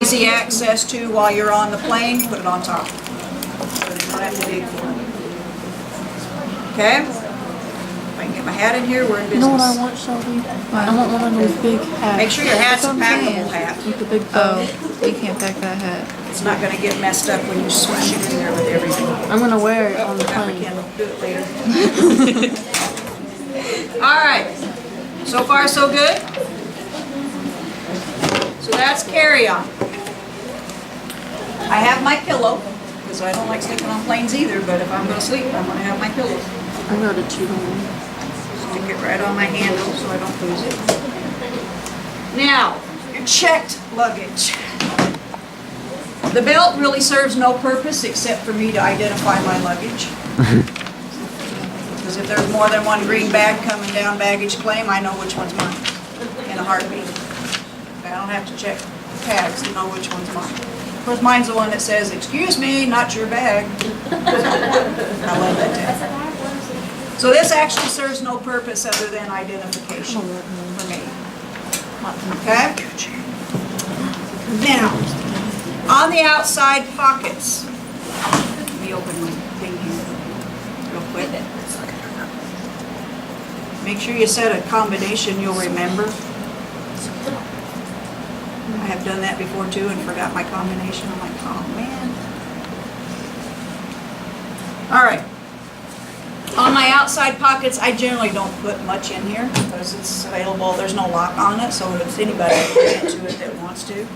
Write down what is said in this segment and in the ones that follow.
Easy access to while you're on the plane, put it on top. So you don't have to dig for it. Okay? If I can get my hat in here, we're in business. You know what I want, Shelby? I want one of those big hats. Make sure your hat's a packable hat. With the big bow. You can't pack that hat. It's not going to get messed up when you swish it in there with everything. I'm going to wear it on the We plane. can do it later. All right. So far, so good? So that's carry-on. I have my pillow, because I don't like sleeping on planes either, but if I'm going to sleep, I'm going to have my pillow. I got a cheat on one. Stick it right on my handle so I don't lose it. Now, your checked luggage. The belt really serves no purpose except for me to identify my luggage. Because if there's more than one green bag coming down baggage claim, I know which one's mine in a heartbeat. I don't have to check tags to know which one's mine. Of course, mine's the one that says, "Excuse me, not your bag." I love that tag. So this actually serves no purpose other than identification for me. Okay? Now, on the outside pockets, let me open my thing here real quick. Make sure you set a combination you'll remember. I have done that before too and forgot my combination. I'm like, oh man. All right. On my outside pockets, I generally don't put much in here because it's available. There's no lock on it, so if anybody can get into it that wants to.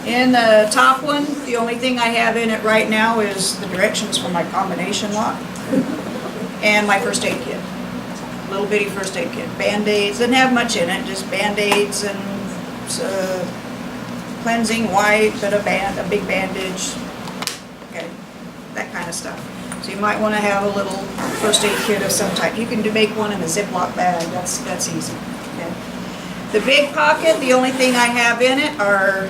In the top one, the only thing I have in it right now is the directions for my combination lock and my first aid kit. Little bitty first aid kit. Band-Aids, doesn't have much in it, just Band-Aids and cleansing wipe, but a big bandage, okay, that kind of stuff. So you might want to have a little first aid kit of some type. You can make one in a Ziploc bag, that's easy. Okay. The big pocket, the only thing I have in it are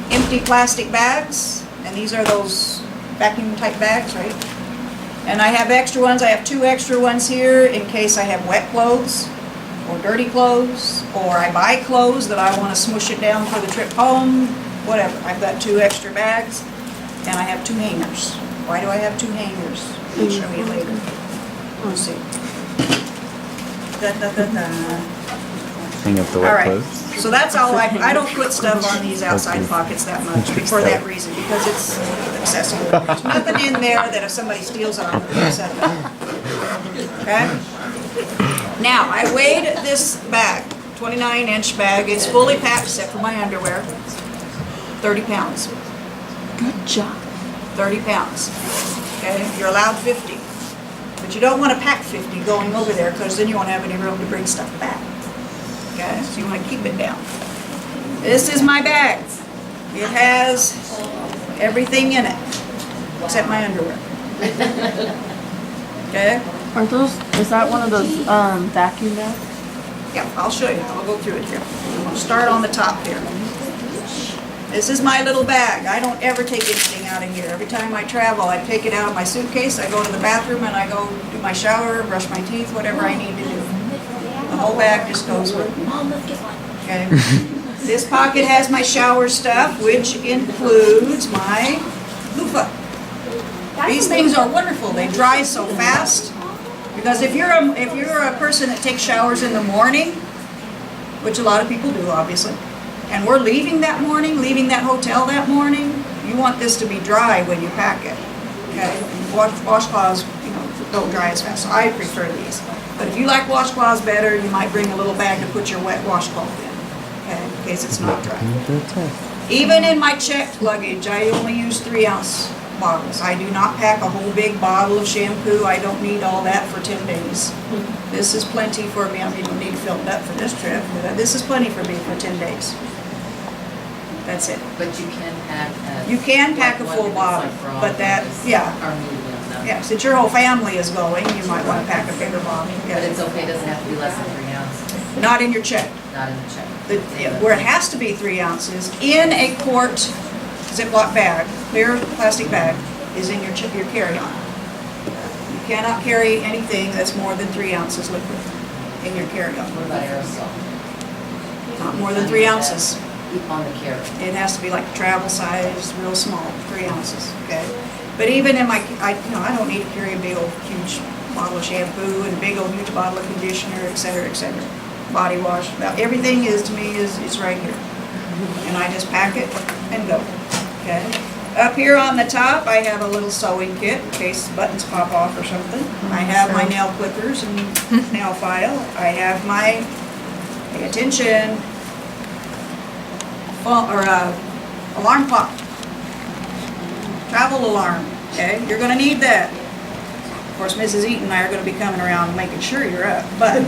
empty plastic bags, and these are those vacuum type bags, right? And I have extra ones. I have 2 extra ones here in case I have wet clothes or dirty clothes, or I buy clothes that I want to smush it down for the trip home, whatever. I've got 2 extra bags, and I have 2 hangers. Why do I have 2 hangers? I'll show you later. Let's see. Hang up the All wet right. clothes. So that's all I don't put stuff on these outside pockets that much for that reason, because it's accessible. There's nothing in there that if somebody steals it, I'm going to set it up. Okay? Now, I weighed this bag, 29-inch bag. It's fully packed except for my underwear. 30 pounds. Good job. 30 pounds. Okay? You're allowed 50. But you don't want to pack 50 going over there because then you won't have any room to bring stuff back. Okay, so you want to keep it down. This is my bag. It has everything in it except my underwear. Okay? Are those, is that one of those vacuum bags? Yeah, I'll show you. I'll go through it here. I'm going to start on the top here. This is my little bag. I don't ever take anything out of here. Every time I travel, I take it out of my suitcase, I go to the bathroom, and I go do my shower, brush my teeth, whatever I need to do. The whole bag just goes with me. Okay. This pocket has my shower stuff, which includes my loofah. These things are wonderful. They dry so fast. Because if you're a person that takes showers in the morning, which a lot of people do, obviously, and we're leaving that morning, leaving that hotel that morning, you want this to be dry when you pack it. Okay. Washcloths, don't dry as fast. So I prefer these. But if you like washcloths better, you might bring a little bag to put your wet washcloth in, okay, in case it's not dry. Even in my checked luggage, I only use 3-ounce bottles. I do not pack a whole big bottle of shampoo. I don't need all that for 10 days. This is plenty for me. I mean, you don't need to fill it up for this trip, but this is plenty for me for 10 days. That's it. But you can pack You can pack a full bottle, but that, yeah. Or medium, no. Yeah, since your whole family is going, you might want to pack a bigger bottle. Yeah. But it's okay, it doesn't have to be less than 3 ounces, Not in your check. not in the check. Where it has to be 3 ounces, in a quart Ziploc bag, clear plastic bag, is in your carry-on. You cannot carry anything that's more than 3 ounces liquid in your carry-on. What about aerosol? Not more than 3 ounces. On the carry. It has to be like travel size, real small, 3 ounces, okay? But even in my, I don't need to carry a big old huge bottle of shampoo and a big old huge bottle of conditioner, et cetera, body wash. Now, everything is, to me, is right here. And I just pack it and go, okay? Up here on the top, I have a little sewing kit in case buttons pop off or something. I have my nail clippers and nail file. I have my, pay attention, alarm clock. Travel alarm, okay? You're gonna need that. Of course, Mrs. Eaton and I are gonna be coming around making sure you're up, but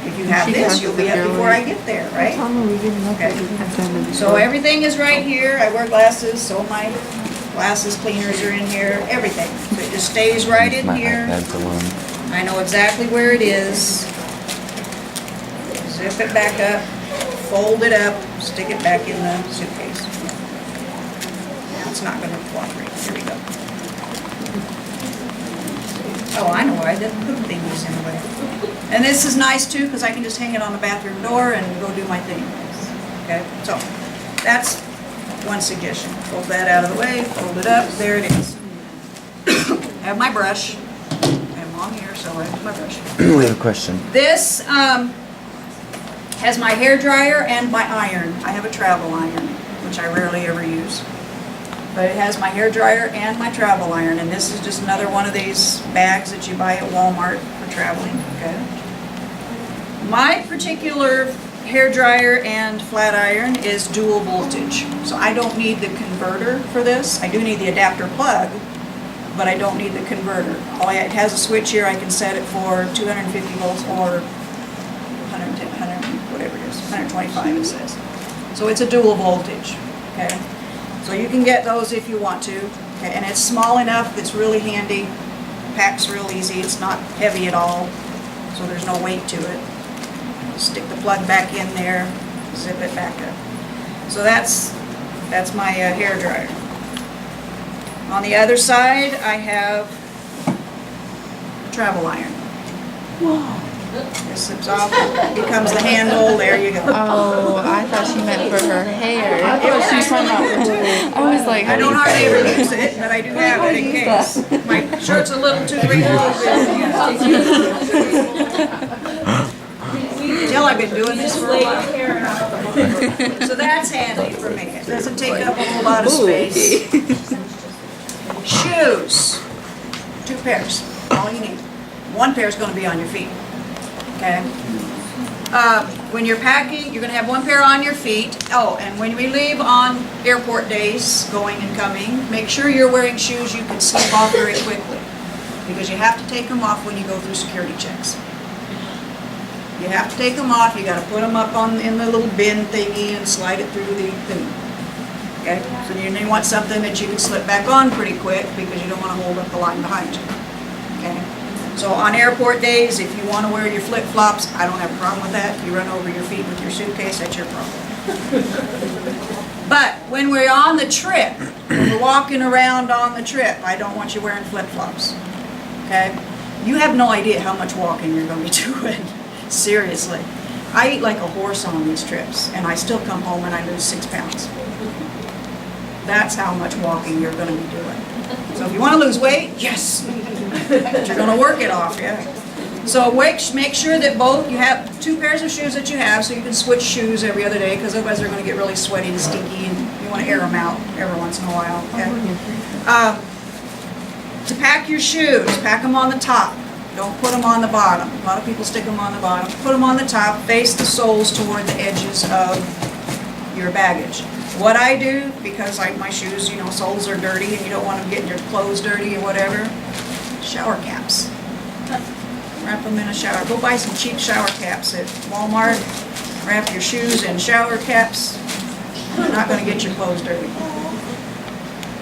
if you have She this, has you'll the be up girl before I in. get there, right? Tell me we give enough Okay. that we have done it So before. everything is right here. I wear glasses, so my glasses cleaners are in here, everything. So it just stays right in My here. iPad's alone. I know exactly where it is. Zip it back up, fold it up, stick it back in the suitcase. Now it's not gonna cooperate. Here we go. Oh, I know why, the hook thing was in the way. And this is nice too, because I can just hang it on the bathroom door and go do my thing. Okay, so that's one suggestion. Fold that out of the way, fold it up, there it is. I have my brush. I'm on here, so I have my brush. We have a question. This has my hair dryer and my iron. I have a travel iron, which I rarely ever use. But it has my hair dryer and my travel iron, and this is just another one of these bags that you buy at Walmart for traveling, okay? My particular hair dryer and flat iron is dual voltage, so I don't need the converter for this. I do need the adapter plug, but I don't need the converter. It has a switch here. I can set it for 250 volts or 110, 100, whatever it is, 125 it says. So it's a dual voltage, okay? So you can get those if you want to, okay? And it's small enough, it's really handy, packs real easy, it's not heavy at all, so there's no weight to it. Stick the plug back in there, zip it back up. So that's my hair dryer. On the other side, I have a travel iron. This zips off, becomes the handle, there you go. Oh, I thought she meant for her hair. I was like, I don't hardly ever use it, but I do have it in case. My shirt's a little too wrinkled. Tell I've been doing this for a while. So that's handy for me. It doesn't take up a whole lot of space. Shoes. 2 pairs, all you need. 1 pair is going to be on your feet. Okay? When you're packing, you're going to have 1 pair on your feet. Oh, and when we leave on airport days, going and coming, make sure you're wearing shoes you can slip off very quickly. Because you have to take them off when you go through security checks. You have to take them off, you got to put them up in the little bin thingy and slide it through the thing. Okay? So you want something that you can slip back on pretty quick because you don't want to hold up the line behind you. Okay? So on airport days, if you want to wear your flip-flops, I don't have a problem with that. You run over your feet with your suitcase, that's your problem. But when we're on the trip, when we're walking around on the trip, I don't want you wearing flip-flops. Okay? You have no idea how much walking you're going to be doing. Seriously. I eat like a horse on these trips, and I still come home and I lose 6 pounds. That's how much walking you're going to be doing. So if you want to lose weight, yes. But you're going to work it off, yeah. So make sure that you have 2 pairs of shoes that you have, so you can switch shoes every other day, because otherwise they're going to get really sweaty and stinky, and you want to air them out every once in a while. Okay? To pack your shoes, pack them on the top. Don't put them on the bottom. A lot of people stick them on the bottom. Put them on the top, face the soles toward the edges of your baggage. What I do, because my shoes, soles are dirty and you don't want them getting your clothes dirty or whatever, shower caps. Wrap them in a shower. Go buy some cheap shower caps at Walmart. Wrap your shoes in shower caps. You're not going to get your clothes dirty.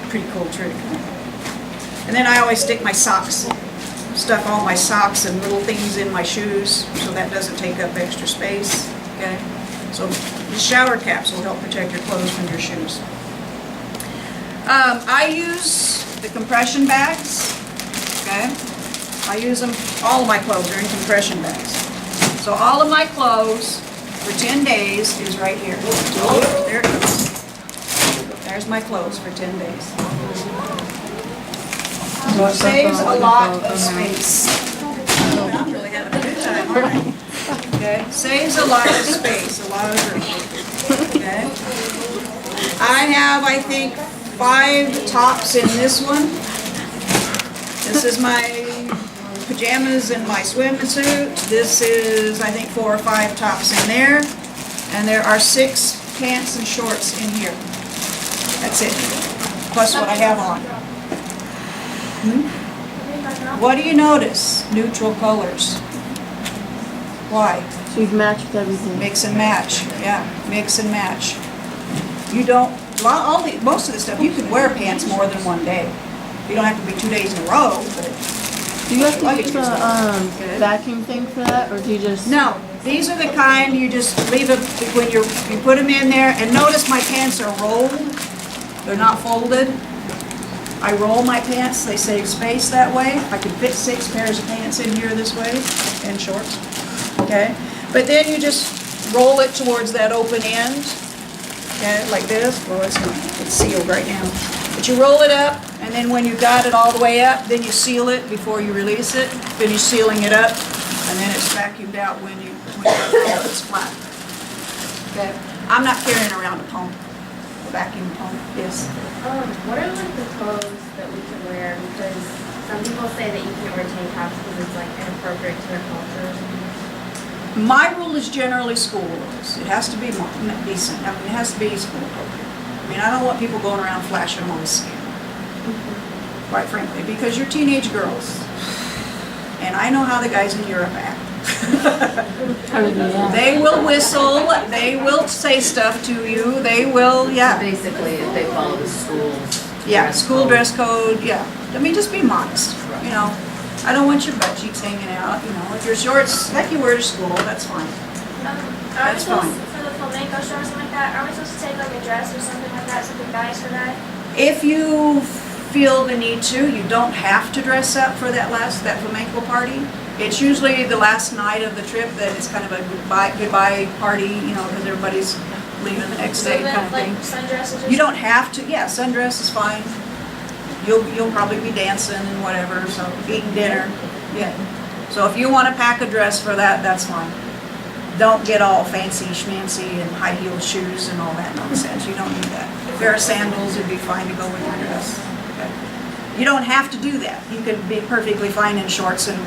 Pretty cool trick. And then I always stick my socks. Stuff all my socks and little things in my shoes so that doesn't take up extra space. Okay? So the shower caps will help protect your clothes from your shoes. I use the compression bags. Okay? I use them, all of my clothes are in compression bags. So all of my clothes for 10 days is right here. There it goes. There's my clothes for 10 days. Saves a lot of space. I'm really having a good time, aren't I? Okay, saves a lot of space, a lot of room. Okay. I have, I think, 5 tops in this one. This is my pajamas and my swimsuit. This is, I think, 4 or 5 tops in there. And there are 6 pants and shorts in here. That's it. Plus what I have on. What do you notice? Neutral colors. Why? So you've matched with everything. Mix and match. Yeah, mix and match. You don't, most of the stuff, you can wear pants more than one day. You don't have to be 2 days in a row, but. Do you have to Luggage use a Good. vacuum thing for that, or do you just? No, these are the kind you just leave it when you put them in there. And notice my pants are rolled. They're not folded. I roll my pants. They save space that way. I can fit 6 pairs of pants in here this way and shorts. Okay, but then you just roll it towards that open end. Okay, like this. Well, it's sealed right now. But you roll it up, and then when you got it all the way up, then you seal it before you release it. Finish sealing it up, and then it's vacuumed out when it's flat. Okay. I'm not carrying around a pump, a vacuum pump. Yes. What are like the clothes that we can wear? Because some people say that you can't wear tank tops because it's like inappropriate to their culture or something. My rule is generally school rules. It has to be decent. I mean, it has to be school appropriate. I mean, I don't want people going around flashing on the skin, quite frankly, because you're teenage girls. And I know how the guys in Europe act. They will whistle, they will say stuff to you, they will, yeah. Basically, if they follow the school. Yeah, school dress code, yeah. I mean, just be modest, you know. I don't want your butt cheeks hanging out, you know. If your shorts, like you wear to school, that's fine. Are we That's supposed, fine. for the flamenco show or something like that, are we supposed to take like a dress or something like that, something nice for that? If you feel the need to, you don't have to dress up for that flamenco party. It's usually the last night of the trip that it's kind of a goodbye party, you know, because everybody's leaving the next day kind of thing. Like sundresses or You don't have to, yeah, sundress is fine. You'll probably be dancing and whatever, so eating dinner, yeah. So if you want to pack a dress for that, that's fine. Don't get all fancy schmancy and high heel shoes and all that nonsense. You don't need that. A pair of sandals would be fine to go with your dress. Okay. You don't have to do that. You can be perfectly fine in shorts and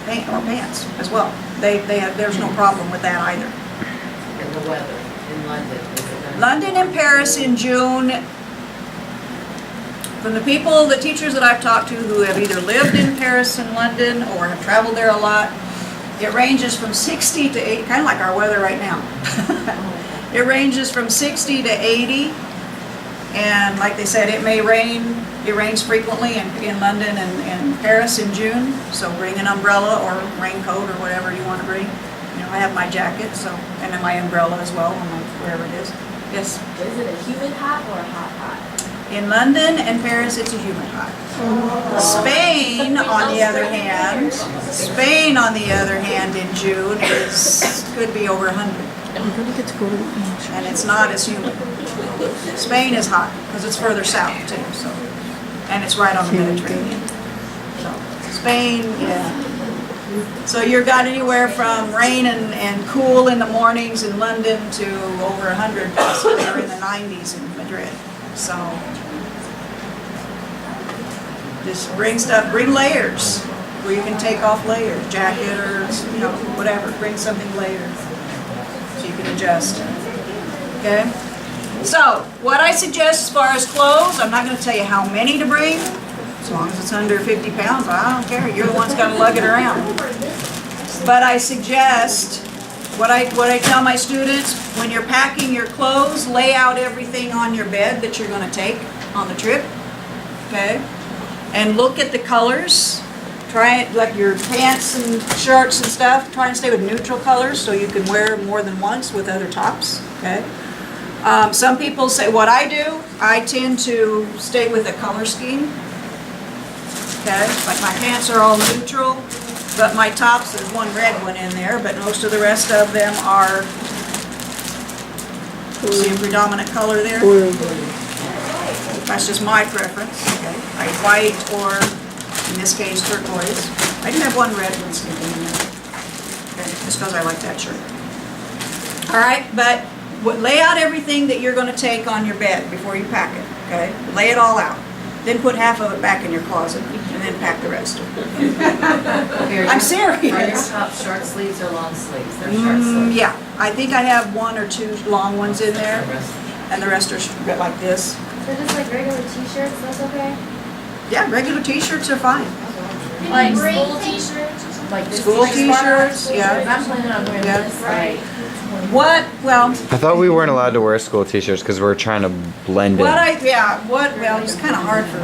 pants as well. There's no problem with that either. And the weather in London. Is it gonna be London and Paris in June. From the teachers that I've talked to who have either lived in Paris and London or have traveled there a lot, it ranges from 60 to 80, kind of like our weather right now. It ranges from 60 to 80, and like they said, it may rain. It rains frequently in London and Paris in June, so bring an umbrella or raincoat or whatever you want to bring. You know, I have my jacket, and then my umbrella as well, wherever it is. Yes. Is it a humid hot or a hot hot? In London and Paris, it's a humid hot. Spain, on the other hand, in June could be over 100, and it's not as humid. Spain is hot because it's further south too, so, and it's right on the Mediterranean. So Spain, yeah. So you've got anywhere from rain and cool in the mornings in London to over 100 possibly, or in the 90s in Madrid. So just bring layers where you can take off layers, jacket or, you know, whatever. Bring something layered so you can adjust. Okay? So what I suggest as far as clothes, I'm not going to tell you how many to bring. As long as it's under 50 pounds, I don't care. You're the one's got to lug it around. But I suggest, what I tell my students, when you're packing your clothes, lay out everything on your bed that you're going to take on the trip. Okay? And look at the colors. Try it, like your pants and shirts and stuff, try and stay with neutral colors so you can wear more than once with other tops. Okay? Some people say, what I do, I tend to stay with a color scheme. Okay, like my pants are all neutral, But my tops, there's one red one in there, but most of the rest of them are, see a predominant color there? That's just my preference, okay? Like white or, in this case, turquoise. I do have one red one sticking in there, okay, just because I like that shirt. All right, but lay out everything that you're going to take on your bed before you pack it, okay? Lay it all out. Then put half of it back in your closet, and then pack the rest of it. I'm serious. Are your tops short sleeves or long sleeves? They're short sleeves. Yeah, I think I have one or two long ones in there, The rest- and the rest are like this. So just like regular t-shirts, that's okay? Yeah, regular t-shirts are fine. Like Green school t-shirts or something. Like this School t-shirt. t-shirts, I'm yeah. planning on wearing Yeah. this. Right. What, well, I thought we weren't allowed to wear school t-shirts because we're trying to blend in. well, it's kind of hard for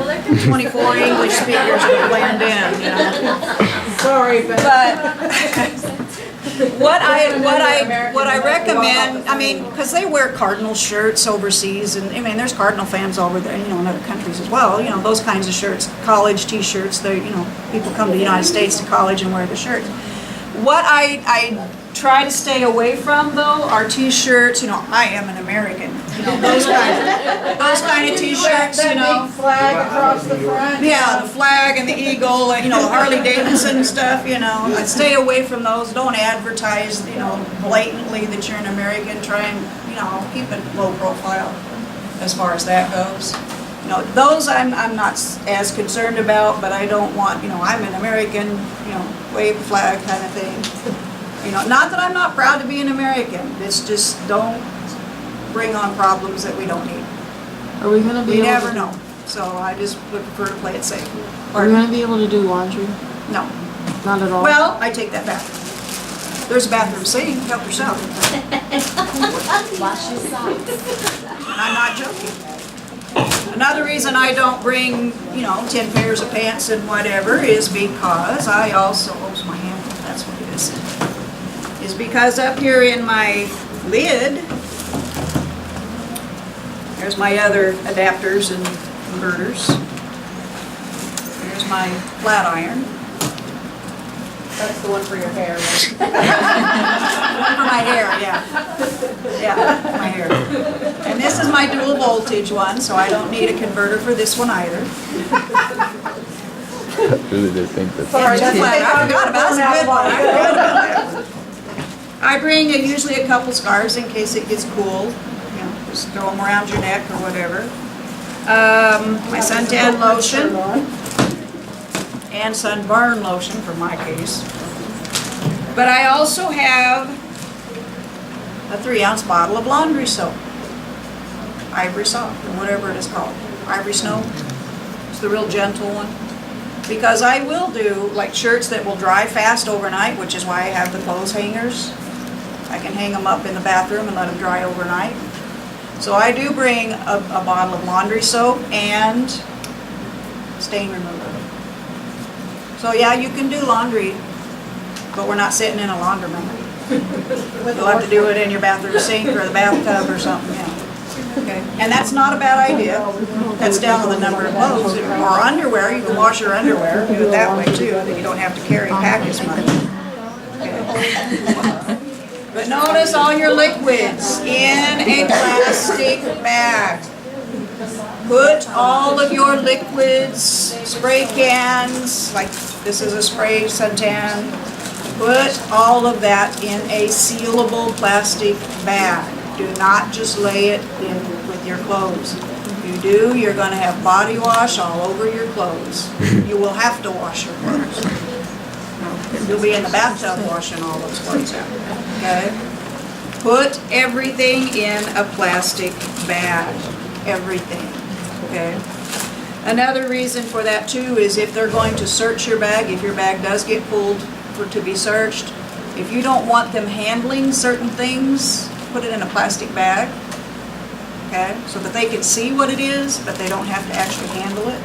24 English speakers to blend in, you know. Sorry, but. What I recommend, I mean, because they wear Cardinal shirts overseas, and I mean, there's Cardinal fans over there, you know, in other countries as well. You know, those kinds of shirts, college T-shirts. They, you know, people come to the United States to college and wear the shirts. What I try to stay away from though are T-shirts. You know, I am an American. You know, those kind of T-shirts. You know. Flag across the front. Yeah, the flag and the eagle, and, you know, Harley Davidson stuff, you know. I stay away from those. Don't advertise, you know, blatantly that you're an American. Try and, you know, keep it low profile as far as that goes. You know, those I'm not as concerned about, but I don't want, you know, I'm an American, you know, wave the flag kind of thing. You know, not that I'm not proud to be an American. It's just don't bring on problems that we don't need. Are we gonna be We able never to, know. So I just would prefer to play it safe. Are we gonna be able to do laundry? No. Not at all. Well, I take that back. There's a bathroom sink, help yourself. Wash your socks. I'm not joking. Another reason I don't bring, you know, 10 pairs of pants and whatever is because I also, oops, my hand, that's what it is because up here in my lid, there's my other adapters and inverters. There's my flat iron. That's the one for your hair. One for my hair, yeah. Yeah, my hair. And this is my dual voltage one, so I don't need a converter for this one either. Really did think that. Sorry, that's what I forgot about. That's a good one. I forgot about that. I bring usually a couple scarves in case it gets cool. You know, just throw them around your neck or whatever. My suntan lotion and sunburn lotion for my case. But I also have a 3-ounce bottle of laundry soap. Ivory soft, or whatever it is called. Ivory Snow. It's the real gentle one. Because I will do like shirts that will dry fast overnight, which is why I have the clothes hangers. I can hang them up in the bathroom and let them dry overnight. So I do bring a bottle of laundry soap and stain remover. So yeah, you can do laundry, but we're not sitting in a laundromat. You'll have to do it in your bathroom sink or the bathtub or something, yeah. Okay, and that's not a bad idea. Cuts down on the number of clothes. Or underwear, you can wash your underwear, do it that way too, then you don't have to carry and pack as much. Okay. But notice all your liquids in a plastic bag. Put all of your liquids, spray cans, like this is a spray suntan, put all of that in a sealable plastic bag. Do not just lay it in with your clothes. If you do, you're going to have body wash all over your clothes. You will have to wash your clothes. You'll be in the bathtub washing all those clothes out. Okay? Put everything in a plastic bag. Everything. Okay? Another reason for that too is if they're going to search your bag, if your bag does get pulled to be searched, if you don't want them handling certain things, put it in a plastic bag, okay, so that they can see what it is, but they don't have to actually handle it.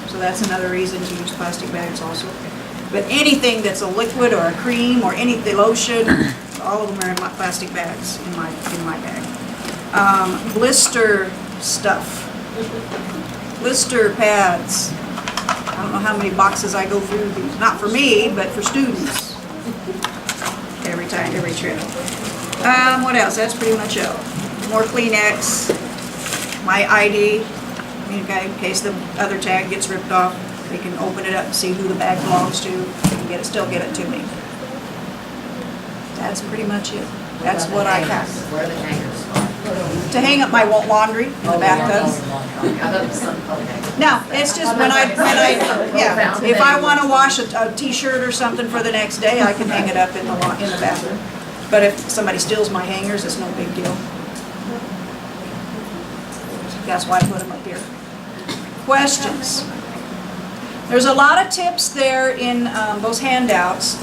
So that's another reason to use plastic bags also. But anything that's a liquid or a cream or anything, lotion, all of them are in my plastic bags, in my bag. Blister stuff, blister pads, I don't know how many boxes I go through, not for me, but for students. Every time, every trip. What else? That's pretty much it. More Kleenex, my ID, okay, in case the other tag gets ripped off, they can open it up and see who the bag belongs to, and still get it to me. That's pretty much it. That's what I have. Where are the hangers? To hang up my laundry in the bathtub. No, it's just yeah, if I want to wash a t-shirt or something for the next day, I can hang it up in the bathroom. But if somebody steals my hangers, it's no big deal. That's why I put them up here. Questions? There's a lot of tips there in those handouts.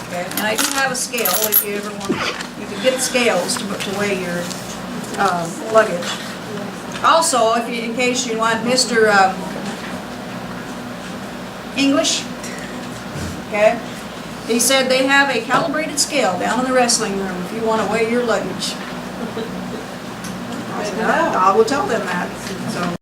Okay, and I do have a scale if you ever want. You can get scales to weigh your luggage. Also, in case you want Mr. English, okay, he said they have a calibrated scale down in the wrestling room if you want to weigh your luggage. I will tell them that. So.